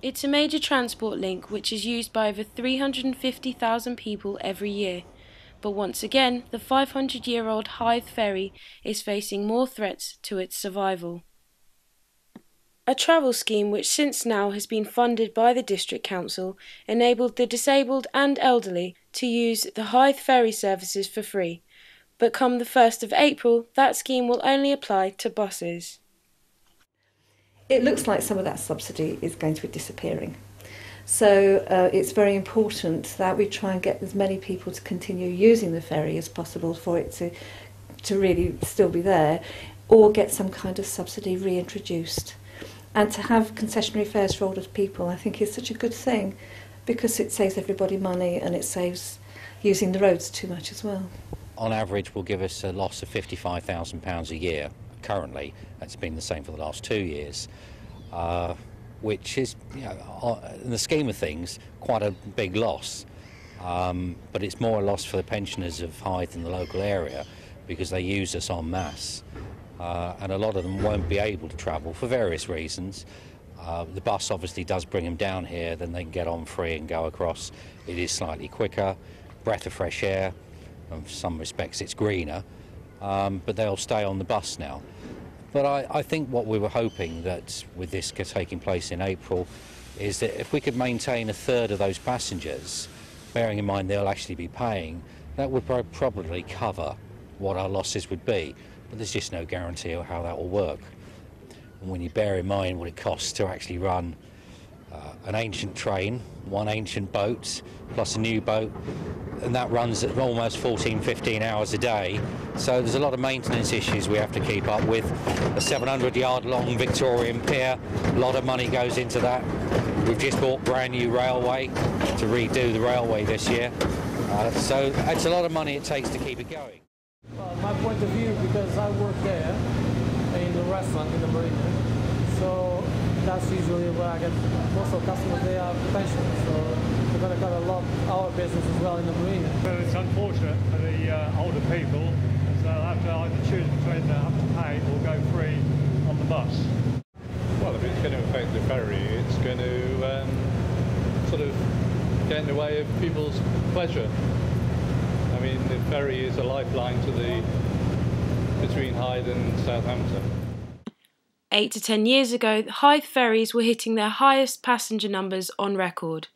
It's a major transport link which is used by over 350,000 people every year. But once again, the 500-year-old Hythe ferry is facing more threats to its survival. A travel scheme which since now has been funded by the District Council enabled the disabled and elderly to use the Hythe ferry services for free, but come the 1st of April that scheme will only apply to buses. It looks like some of that subsidy is going to be disappearing. So it's very important that we try and get as many people to continue using the ferry as possible for it to really still be there, or get some kind of subsidy reintroduced. And to have concessionary fares for older people, I think, is such a good thing, because it saves everybody money and it saves using the roads too much as well. On average will give us a loss of £55,000 a year. Currently, that's been the same for the last 2 years, which is, in the scheme of things, quite a big loss. But it's more a loss for the pensioners of Hythe in the local area, because they use us en masse. And a lot of them won't be able to travel for various reasons. The bus obviously does bring them down here, then they can get on free and go across. It is slightly quicker, breath of fresh air, in some respects it's greener, but they'll stay on the bus now. But I think what we were hoping that with this taking place in April is that if we could maintain a third of those passengers, bearing in mind they'll actually be paying, that would probably cover what our losses would be. But there's just no guarantee of how that will work. And when you bear in mind what it costs to actually run an ancient train, one ancient boat, plus a new boat, and that runs at almost 14-15 hours a day. So there's a lot of maintenance issues we have to keep up with. A 700-yard long Victorian pier, a lot of money goes into that. We've just bought brand new railway to redo the railway this year. So it's a lot of money it takes to keep it going. Well, my point of view, because I work there in the restaurant in the marina, so that's usually where I get most of the customers. They are pensioners, so we're going to cut a lot of our business as well in the marina. Well, it's unfortunate for the older people, as they'll have to either choose between have to pay or go free on the bus. Well, if it's going to affect the ferry, it's going to sort of get in the way of people's pleasure. I mean, the ferry is a lifeline to between Hythe and Southampton. 8 to 10 years ago, Hythe ferries were hitting their highest passenger numbers on record.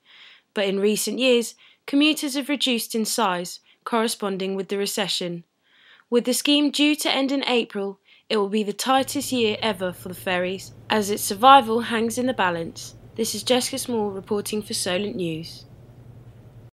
But in recent years, commuters have reduced in size, corresponding with the recession. With the scheme due to end in April, it will be the tightest year ever for the ferries, as its survival hangs in the balance. This is Jessica Small reporting for Solent News.